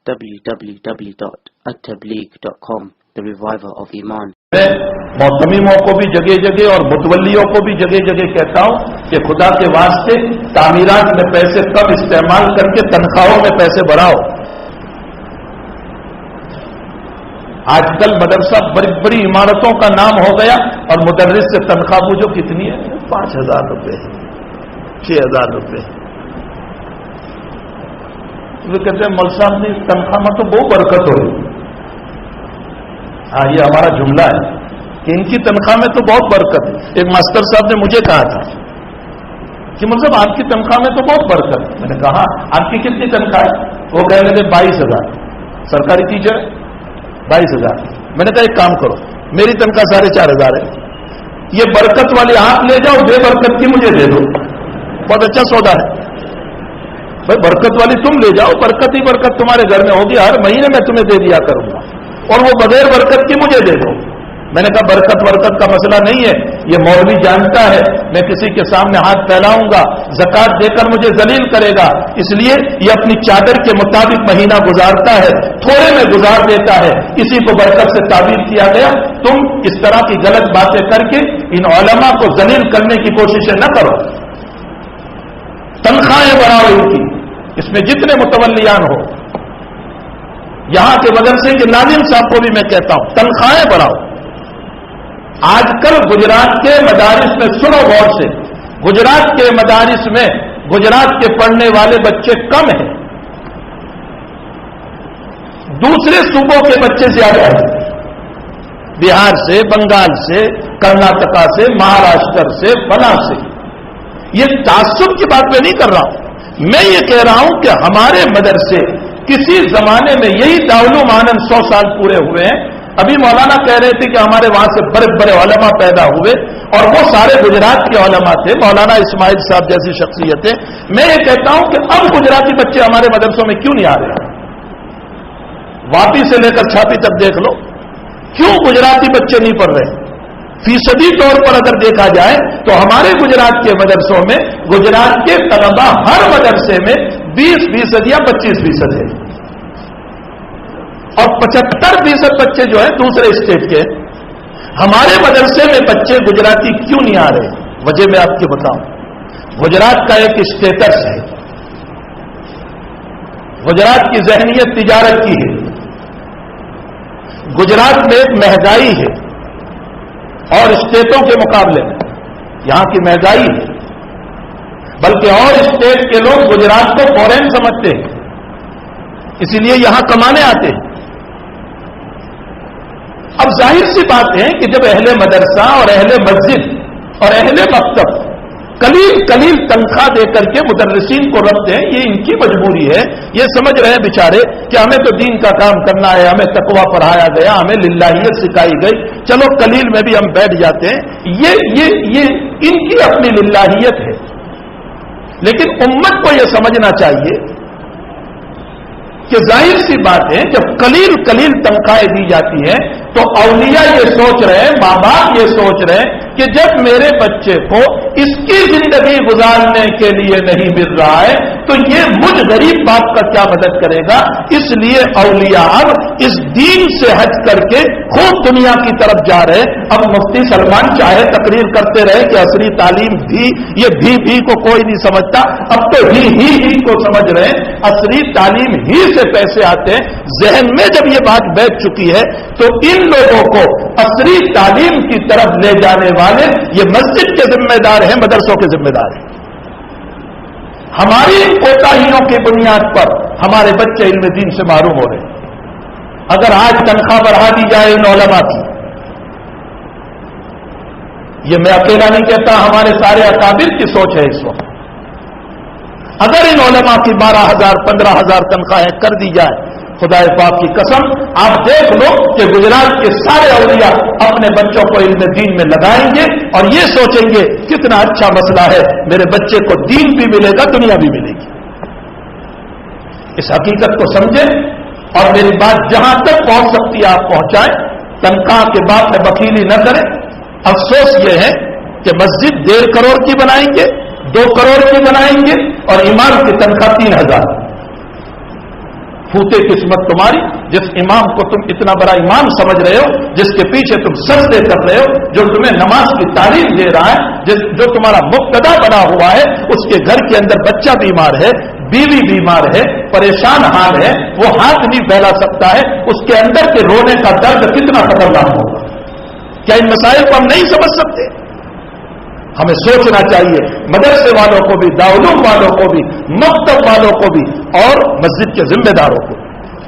www.attableek.com, the reviver of Iman. میں मोहतमीमों को भी जगह जगह और मुतवल्लियों को भी जगह जगह कहता हूं कि खुदा के वास्ते तामीरात में पैसे कम इस्तेमाल करके तनख्वाहों में पैसे बढ़ाओ। आजकल मदरसा बड़ी बड़ी इमारतों का नाम हो गया और मुदर्रिस से तनख्वाह पूछो कितनी है, 5,000 रुपये, 6,000 रुपये। वो कहते हैं मौलवी साहब ने तनख्वाह में तो बहुत बरकत हो रही। हाँ, ये हमारा जुमला है कि इनकी तनख्वाह में तो बहुत बरकत है। एक मास्टर साहब ने मुझे कहा था कि मतलब आपकी तनख्वाह में तो बहुत बरकत है। मैंने कहा आपकी कितनी तनख्वाह है? वो कह रहे थे 22,000, सरकारी टीचर 22,000। मैंने कहा एक काम करो, मेरी तनख्वाह 4,500 है, ये बरकत वाली आप ले जाओ, बेबरकत की मुझे दे दो, बहुत अच्छा सौदा है। भाई बरकत वाली तुम ले जाओ, बरकत ही बरकत तुम्हारे घर में होगी, हर महीने मैं तुम्हें दे दिया करूंगा, और वो बगैर बरकत की मुझे दे दो। मैंने कहा बरकत वरकत का मसला नहीं है, ये मौलवी जानता है मैं किसी के सामने हाथ फैलाऊंगा, ज़कात देकर मुझे जलील करेगा, इसलिए ये अपनी चादर के मुताबिक महीना गुजारता है, थोड़े में गुजार देता है, इसी को बरकत से ताबीर किया गया। तुम इस तरह की गलत बातें करके इन उलमा को जलील करने की कोशिशें न करो। तनख्वाहें बढ़ाओ इनकी, इसमें जितने मुतवल्लियान हो, यहां के मदरसे के नाज़िम साहब को भी मैं कहता हूं तनख्वाहें बढ़ाओ। आजकल गुजरात के मदारिस में, सुनो गौर से, गुजरात के मदारिस में गुजरात के पढ़ने वाले बच्चे कम हैं, दूसरे सूबों के बच्चे ज्यादा हैं। बिहार से, बंगाल से, कर्नाटका से, महाराष्ट्र से, फला से। ये तासुब की बात मैं नहीं कर रहा हूं, मैं ये कह रहा हूं कि हमारे मदरसे किसी जमाने में, यही दारुल आनंद 100 साल पूरे हुए हैं, अभी मौलाना कह रहे थे कि हमारे वहां से बड़े बड़े उलमा पैदा हुए और वो सारे गुजरात के उलमा थे, मौलाना इस्माइल साहब जैसी शख्सियतें। मैं ये कहता हूं कि अब गुजराती बच्चे हमारे मदरसों में क्यों नहीं आ रहे? वापी से लेकर छापी तक देख लो, क्यों गुजराती बच्चे नहीं पढ़ रहे? फीसदी तौर पर अगर देखा जाए तो हमारे गुजरात के मदरसों में गुजरात के तलबा हर मदरसे में 20% या 25% है, और 75% बच्चे जो है दूसरे स्टेट के। हमारे मदरसे में बच्चे गुजराती क्यों नहीं आ रहे? वजह मैं आपको बताऊं। गुजरात का एक स्टेटस है, गुजरात की जहनियत तिजारत की है, गुजरात में एक महंगाई है और स्टेटों के मुकाबले में यहां की महंगाई है, बल्कि और स्टेट के लोग गुजरात को फॉरेन समझते हैं, इसीलिए यहां कमाने आते हैं। अब जाहिर सी बात है कि जब अहले मदरसा और अहले मस्जिद और अहले मकतब कलील तनख्वाह दे करके मुदर्रिसीन को रखते हैं, ये इनकी मजबूरी है, ये समझ रहे हैं बेचारे कि हमें तो दीन का काम करना है, हमें तकवा पढ़ाया गया, हमें लिल्लाहियत सिखाई गई, चलो कलील में भी हम बैठ जाते हैं। ये इनकी अपनी लिल्लाहियत है, लेकिन उम्मत को यह समझना चाहिए कि जाहिर सी बात है जब कलील तनख्वाहें दी जाती हैं तो औलिया ये सोच रहे हैं, माँ बाप ये सोच रहे हैं कि जब मेरे बच्चे को इसकी जिंदगी गुजारने के लिए नहीं मिल रहा है तो ये मुझ गरीब बाप का क्या मदद करेगा। इसलिए औलिया अब इस दीन से हट करके खूब दुनिया की तरफ जा रहे हैं। अब मुफ्ती सलमान चाहे तकरीर करते रहे कि असली तालीम भी, ये भी को कोई नहीं समझता, अब तो ही को समझ रहे हैं, असली तालीम ही से पैसे आते हैं। जहन में जब ये बात बैठ चुकी है तो इन लोगों को असली तालीम की तरफ ले जाने वाले ये मस्जिद के जिम्मेदार हैं, मदरसों के जिम्मेदार हैं। हमारी कोताहियों की बुनियाद पर हमारे बच्चे इल्म दीन से महरूम हो रहे हैं। अगर आज तनख्वाह बढ़ा दी जाए इन उलमा की, ये मैं अकेला नहीं कहता, हमारे सारे अकाबिर की सोच है इस वक्त, अगर इन उलमा की 12,000 15,000 तनख्वाहें कर दी जाए, खुदा पाक की कसम आप देख लो कि गुजरात के सारे औलिया अपने बच्चों को इल्म दीन में लगाएंगे और ये सोचेंगे कितना अच्छा मसला है, मेरे बच्चे को दीन भी मिलेगा, दुनिया भी मिलेगी। इस हकीकत को समझें और मेरी बात जहां तक पहुंच सकती है आप पहुंचाएं। तनख्वाह के बाद में वकीली न करें। अफसोस ये है कि मस्जिद 1.5 करोड़ की बनाएंगे, 2 करोड़ की बनाएंगे और इमाम की तनख्वाह 3,000। फूटे किस्मत तुम्हारी, जिस इमाम को तुम इतना बड़ा इमाम समझ रहे हो, जिसके पीछे तुम सजदे कर रहे हो, जो तुम्हें नमाज की तालीम दे रहा है, जो तुम्हारा मुक्तदा बना हुआ है, उसके घर के अंदर बच्चा बीमार है, बीवी बीमार है, परेशान हाल है, वो हाथ नहीं फैला सकता है, उसके अंदर के रोने का दर्द कितना खतरनाक होगा। क्या इन मसाइल को हम नहीं समझ सकते? हमें सोचना चाहिए, मदरसे वालों को भी, दाउलूम वालों को भी, मकतब वालों को भी और मस्जिद के जिम्मेदारों को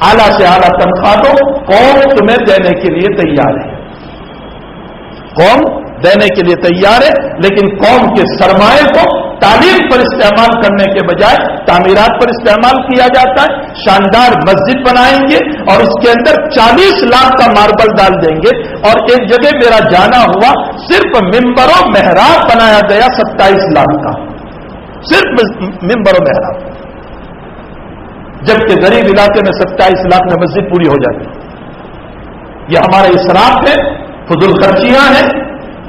आला से आला तनख्वाह दो। कौम तुम्हें देने के लिए तैयार है, कौम देने के लिए तैयार है, लेकिन कौम के सरमाए को तालीम पर इस्तेमाल करने के बजाय तामीरात पर इस्तेमाल किया जाता है। शानदार मस्जिद बनाएंगे और उसके अंदर 40 लाख का मार्बल डाल देंगे, और एक जगह मेरा जाना हुआ, सिर्फ मिंबरों मेहराब बनाया गया 27 लाख का, सिर्फ मिंबरों मेहराब, जबकि गरीब इलाके में 27 लाख में मस्जिद पूरी हो जाती है। यह हमारा इसराफ है, फुजुल खर्चियां हैं,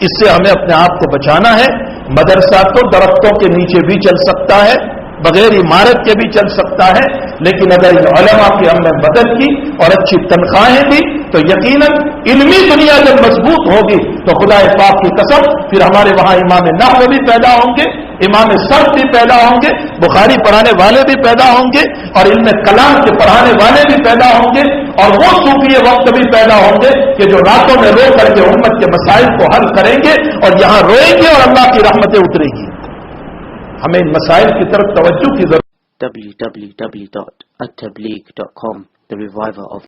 इससे हमें अपने आप को बचाना है। मदरसा तो दरख्तों के नीचे भी चल सकता है, बगैर इमारत के भी चल सकता है, लेकिन अगर इन उलमा की हमने मदद की और अच्छी तनख्वाहें दी तो यकीनन इल्मी दुनिया जब मजबूत होगी तो खुदा पाक की कसम फिर हमारे वहां इमाम नहव भी पैदा होंगे, इमाम सर्फ भी पैदा होंगे, बुखारी पढ़ाने वाले भी पैदा होंगे, और इल्म कलाम के पढ़ाने वाले भी पैदा होंगे, और वो सूफी वक्त भी पैदा होंगे कि जो रातों में रो करके उम्मत के मसाइल को हल करेंगे और यहां रोएंगे और अल्लाह की रहमतें उतरेगी। हमें इन मसाइल की तरफ तवज्जो की जरूरत। www.attableek.com, the reviver of